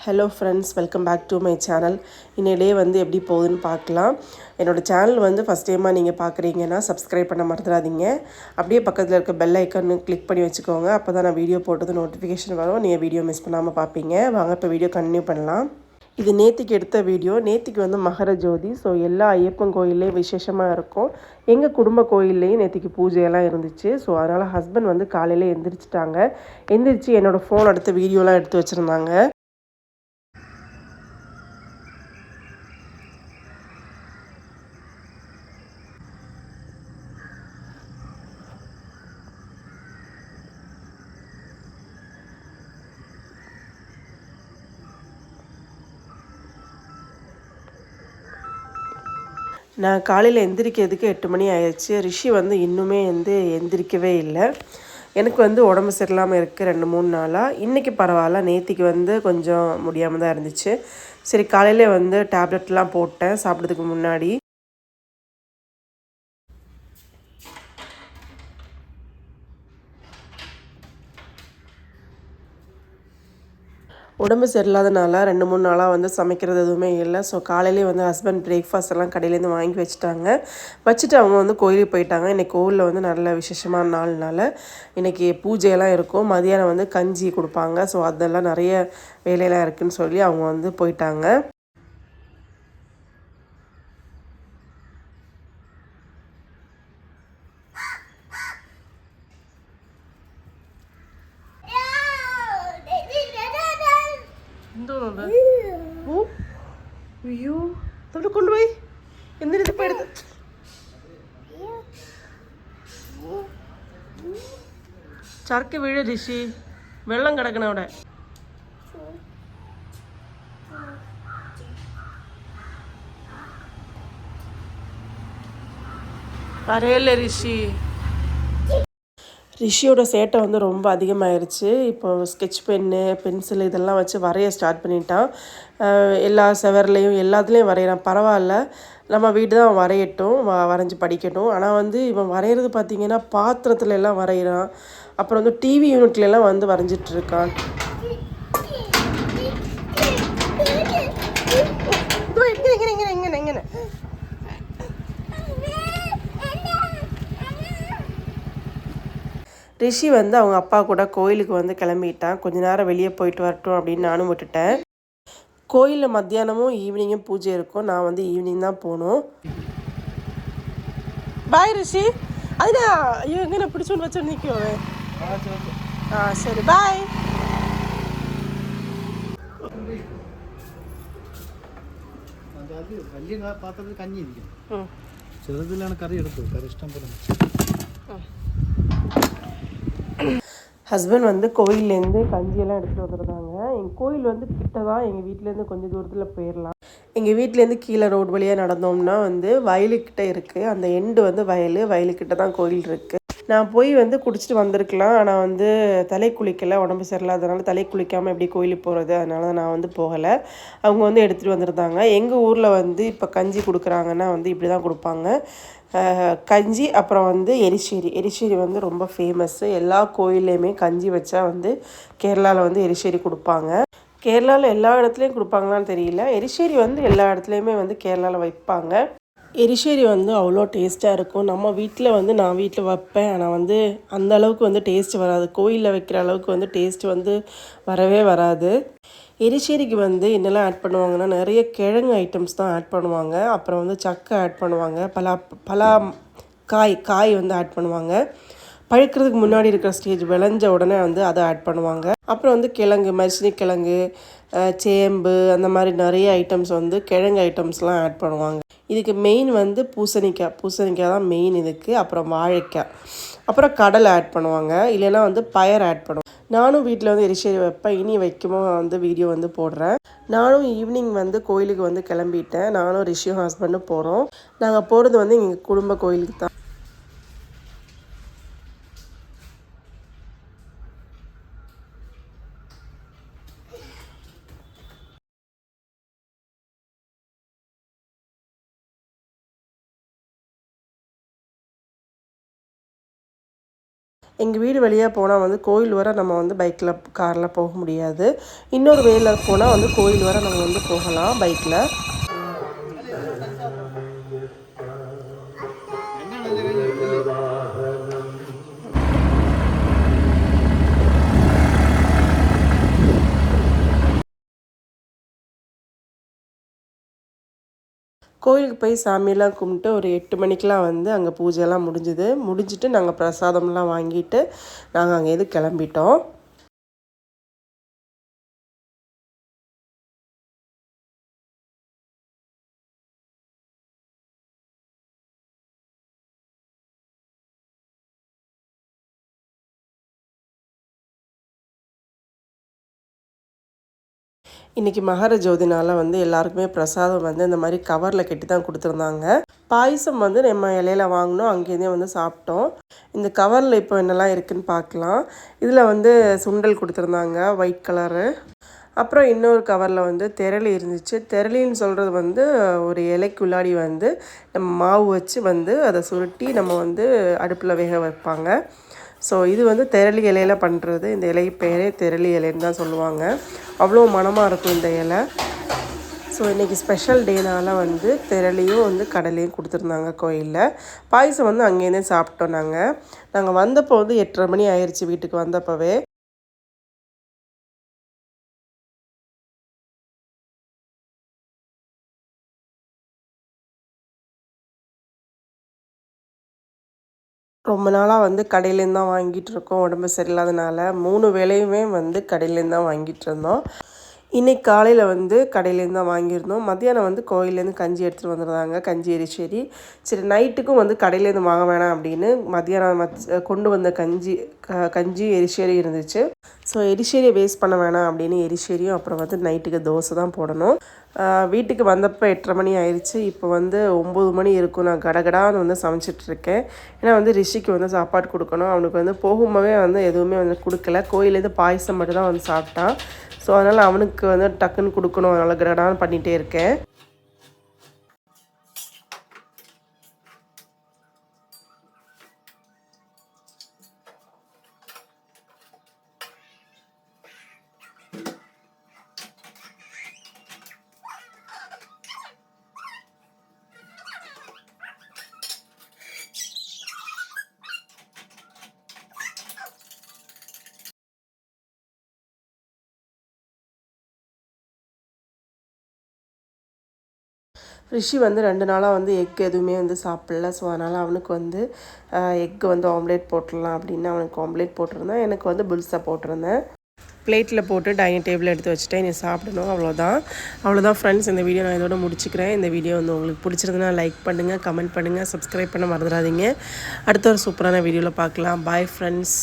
Hello friends, welcome back to my channel. இன்னைய day வந்து எப்படி போகுதுன்னு பார்க்கலாம். என்னோடய சேனல் வந்து ஃபஸ்ட் டைமாக நீங்கள் பார்க்குறீங்கன்னா சப்ஸ்கிரைப் பண்ண மறந்துடாதீங்க. அப்படியே பக்கத்தில் இருக்க பெல் ஐக்கானு கிளிக் பண்ணி வச்சுக்கோங்க. அப்போ தான் நான் வீடியோ போட்டது நோட்டிஃபிகேஷன் வரும். நீங்கள் வீடியோ மிஸ் பண்ணாமல் பார்ப்பீங்க. வாங்க இப்போ வீடியோ கண்டினியூ பண்ணலாம். இது நேத்திக்கு எடுத்த வீடியோ. நேத்திக்கு வந்து மகர ஜோதி. ஸோ எல்லா ஐயப்பன் கோயில்லையும் விசேஷமாக இருக்கும். எங்கள் குடும்ப கோயில்லையும் நேத்திக்கு பூஜையெல்லாம் இருந்துச்சு. ஸோ அதனால் ஹஸ்பண்ட் வந்து காலையில் எந்திரிச்சிட்டாங்க. எந்திரிச்சு என்னோடய ஃபோன் எடுத்து வீடியோலாம் எடுத்து வச்சுருந்தாங்க. நான் காலையில் எந்திரிக்கிறதுக்கு 8 மணி ஆயிடுச்சு. ரிஷி வந்து இன்னுமே எந்திரிக்கவே இல்லை. எனக்கு வந்து உடம்பு சரியில்லாமல் இருக்குது 2-3 நாளாக. இன்றைக்கி பரவாயில்ல. நேத்திக்கு வந்து கொஞ்சம் முடியாமல் தான் இருந்துச்சு. சரி, காலையில் வந்து டேப்லெட்லாம் போட்டேன் சாப்பிட்றதுக்கு முன்னாடி. உடம்பு சரியில்லாதனால 2-3 நாளாக வந்து சமைக்கிறது எதுவுமே இல்லை. ஸோ காலையிலே வந்து ஹஸ்பண்ட் பிரேக்ஃபாஸ்ட் எல்லாம் கடையிலேருந்து வாங்கி வச்சுட்டு அவங்க வந்து கோயிலுக்கு போயிட்டாங்க. இன்றைக்கி கோவிலில் வந்து நல்ல விசேஷமான நாள்னால இன்றைக்கி பூஜையெல்லாம் இருக்கும். மதியானம் வந்து கஞ்சி கொடுப்பாங்க. ஸோ அதெல்லாம் நிறைய வேலையெல்லாம் இருக்குதுன்னு சொல்லி அவங்க வந்து போயிட்டாங்க. ஐயோ, தொட்டு கொண்டு போய் எந்த போயிடுது. சரக்கு விழு ரிஷி, வெள்ளம் கிடக்கனோட. வரையில ரிஷியோட சேட்டை வந்து ரொம்ப அதிகமாகிருச்சு. இப்போ ஸ்கெட்ச் பென்னு, பென்சில் இதெல்லாம் வச்சு வரைய ஸ்டார்ட் பண்ணிட்டான். எல்லா செவர்லேயும் எல்லாத்துலேயும் வரைகிறான். பரவாயில்ல, நம்ம வீடு தான் வரையட்டும், வரைஞ்சி படிக்கட்டும். ஆனால் வந்து இவன் வரைகிறது பார்த்திங்கன்னா பாத்திரத்துல எல்லாம் வரைகிறான். அப்புறம் வந்து டிவி யூனிட்லாம் வந்து வரைஞ்சிட்ருக்கான். ரிஷி வந்து அவங்க அப்பா கூட கோயிலுக்கு வந்து கிளம்பிட்டான். கொஞ்ச நேரம் வெளியே போயிட்டு வரட்டும் அப்படின்னு நானும் விட்டுட்டேன். கோயிலில் மத்தியானமும் ஈவினிங்கும் பூஜை இருக்கும். நான் வந்து ஈவினிங் தான் போகணும். பாய் ரிஷி. அதுதான் ஐயோ, எங்கே நான் பிடிச்சோன்னு வச்சு நிற்கும். சரி, பாய். വലിയ പാത്രത്തിൽ കഞ്ഞി ഇരിക്കും. ചെറുതിലാണ് കറി എടുത്തത്. കറി ഇഷ്ടം പോലെ. ஹஸ்பண்ட் வந்து கோயிலேருந்து கஞ்சியெல்லாம் எடுத்துகிட்டு வந்துருந்தாங்க. எங்கள் கோயில் வந்து கிட்ட தான். எங்கள் வீட்டிலேருந்து கொஞ்சம் தூரத்தில் போயிடலாம். எங்கள் வீட்டிலேருந்து கீழே ரோடு வழியாக நடந்தோம்னா வந்து வயலுக்கிட்ட இருக்குது. அந்த எண்டு வந்து வயலுக்கிட்ட தான் கோயில் இருக்குது. நான் போய் வந்து குடிச்சிட்டு வந்திருக்கலாம். ஆனால் வந்து தலை குளிக்கலை, உடம்பு சரியில்லாதனால தலை குளிக்காமல் எப்படி கோயிலுக்கு போகிறது, அதனால தான் நான் வந்து போகலை. அவங்க வந்து எடுத்துகிட்டு வந்திருந்தாங்க. எங்கள் ஊரில் வந்து இப்போ கஞ்சி கொடுக்குறாங்கன்னா வந்து இப்படி தான் கொடுப்பாங்க. கஞ்சி, அப்புறம் வந்து எரிசேரி வந்து ரொம்ப ஃபேமஸ்ஸு. எல்லா கோயில்லையுமே கஞ்சி வச்சா வந்து கேரளாவில் வந்து எரிசேரி கொடுப்பாங்க. கேரளாவில் எல்லா இடத்துலையும் கொடுப்பாங்களான்னு தெரியல. எரிசேரி வந்து எல்லா இடத்துலையுமே வந்து கேரளாவில் வைப்பாங்க. எரிசேரி வந்து அவ்வளோ டேஸ்ட்டாக இருக்கும். நம்ம வீட்டில் வந்து நான் வீட்டில் வைப்பேன். ஆனால் வந்து அந்த அளவுக்கு வந்து டேஸ்ட் வராது. கோயிலில் வைக்கிற அளவுக்கு வந்து டேஸ்ட் வந்து வரவே வராது. எரிசேரிக்கு வந்து என்னெல்லாம் ஆட் பண்ணுவாங்கன்னா நிறைய கிழங்கு ஐட்டம்ஸ் தான் ஆட் பண்ணுவாங்க. அப்புறம் வந்து சக்கை ஆட் பண்ணுவாங்க. பலா காய் வந்து ஆட் பண்ணுவாங்க. பழுக்கிறதுக்கு முன்னாடி இருக்கிற ஸ்டேஜ் விளைஞ்ச உடனே வந்து அதை ஆட் பண்ணுவாங்க. அப்புறம் வந்து கிழங்கு, மரிசினி கிழங்கு, சேம்பு, அந்த மாதிரி நிறைய ஐட்டம்ஸ் வந்து கிழங்கு ஐட்டம்ஸ்லாம் ஆட் பண்ணுவாங்க. இதுக்கு மெயின் வந்து பூசணிக்காய் தான் மெயின் இதுக்கு. அப்புறம் வாழைக்காய், அப்புறம் கடலை ஆட் பண்ணுவாங்க. இல்லைன்னா வந்து பயர் ஆட் பண்ணுவாங்க. நானும் வீட்டில் வந்து எரிசேரி வைப்பேன். இனி வைக்குமோ வந்து வீடியோ வந்து போடுறேன். நானும் ஈவினிங் வந்து கோயிலுக்கு வந்து கிளம்பிட்டேன். நானும் ரிஷியும் ஹஸ்பண்டும் போகிறோம். நாங்கள் போகிறது வந்து எங்கள் குடும்ப கோயிலுக்கு தான். எங்கள் வீடு வழியாக போனால் வந்து கோயில் வர நம்ம வந்து பைக்கில் காரில் போக முடியாது. இன்னொரு வேல போனால் வந்து கோயில் வர நம்ம வந்து போகலாம் பைக்கில். கோயிலுக்கு போய் சாமியெல்லாம் கும்பிட்டு ஒரு 8 மணிக்கெலாம் வந்து அங்கே பூஜையெல்லாம் முடிஞ்சுட்டு நாங்கள் பிரசாதம்லாம் வாங்கிட்டு நாங்கள் அங்கேருந்து கிளம்பிட்டோம். இன்றைக்கி மகர ஜோதினால் வந்து எல்லாருக்குமே பிரசாதம் வந்து இந்த மாதிரி கவரில் கட்டி தான் கொடுத்துருந்தாங்க. பாயசம் வந்து நம்ம இலையில வாங்கினோம், அங்கேருந்தே வந்து சாப்பிட்டோம். இந்த கவரில் இப்போ என்னெல்லாம் இருக்குதுன்னு பார்க்கலாம். இதில் வந்து சுண்டல் கொடுத்துருந்தாங்க ஒயிட் கலரு. அப்புறம் இன்னொரு கவரில் வந்து தெரளி இருந்துச்சு. தெரளின்னு சொல்கிறது வந்து ஒரு இலைக்குள்ளாடி வந்து நம்ம மாவு வச்சு வந்து அதை சுருட்டி நம்ம வந்து அடுப்பில் வேக வைப்பாங்க. ஸோ இது வந்து தெரளி இலையில் பண்ணுறது. இந்த இலை பேரே தெரளி இலைன்னு தான் சொல்லுவாங்க. அவ்வளோ மணமாக இருக்கும் இந்த இலை. ஸோ இன்றைக்கி ஸ்பெஷல் டேனால் வந்து தெரளியும் வந்து கடலையும் கொடுத்துருந்தாங்க கோயிலில். பாயசம் வந்து அங்கேருந்தே சாப்பிட்டோம். நாங்கள் வந்தப்போ வந்து 8:30 மணி ஆயிடுச்சு வீட்டுக்கு வந்தப்போவே. ரொம்ப நாளாக வந்து கடையிலேருந்து தான் வாங்கிட்டுருக்கோம். உடம்பு சரியில்லாதனால 3 வேளையுமே வந்து கடையிலேருந்து தான் வாங்கிட்டு இருந்தோம். இன்றைக்கி காலையில் வந்து கடையிலேருந்து தான் வாங்கியிருந்தோம். மத்தியானம் வந்து கோயிலேருந்து கஞ்சி எடுத்துகிட்டு வந்துருந்தாங்க, கஞ்சி எரிச்சேரி. சரி நைட்டுக்கும் வந்து கடையிலேருந்து வாங்க வேணாம் அப்படின்னு மத்தியானம் கொண்டு வந்த கஞ்சி எரிச்சேரி இருந்துச்சு. ஸோ எரிச்சேரியை வேஸ்ட் பண்ண வேணாம் அப்படின்னு எரிச்சேரியும் அப்புறம் வந்து நைட்டுக்கு தோசை தான் போடணும். வீட்டுக்கு வந்தப்போ 8:30 மணி ஆயிடுச்சு. இப்போ வந்து 9 மணி இருக்கும். நான் கடகடான்னு வந்து சமைச்சிட்ருக்கேன். ஏன்னா வந்து ரிஷிக்கு வந்து சாப்பாடு கொடுக்கணும். அவனுக்கு வந்து போகும்போதே வந்து எதுவுமே வந்து கொடுக்கல. கோயிலேருந்து பாயசம் மட்டும் தான் வந்து சாப்பிட்டான். ஸோ அதனால் அவனுக்கு வந்து டக்குன்னு கொடுக்கணும். அதனால் கடகடான்னு பண்ணிகிட்டே இருக்கேன். ரிஷி வந்து 2 நாளாக வந்து எக் எதுவுமே வந்து சாப்பிடல. ஸோ அதனால் அவனுக்கு வந்து எக்கு வந்து ஆம்லேட் போட்டுடலாம் அப்படின்னு அவனுக்கு ஆம்லேட் போட்டிருந்தேன். எனக்கு வந்து புல்ஸா போட்டிருந்தேன். பிளேட்டில் போட்டு டைனிங் டேபிள் எடுத்து வச்சுட்டேன். நீ சாப்பிடணும். அவ்வளோதான் ஃப்ரெண்ட்ஸ். இந்த வீடியோ நான் இதோட முடிச்சுக்கிறேன். இந்த வீடியோ வந்து உங்களுக்கு பிடிச்சிருந்ததுன்னா லைக் பண்ணுங்கள், கமெண்ட் பண்ணுங்கள், சப்ஸ்கிரைப் பண்ண மறந்துடாதீங்க. அடுத்த ஒரு சூப்பரான வீடியோவில் பார்க்கலாம். Bye friends.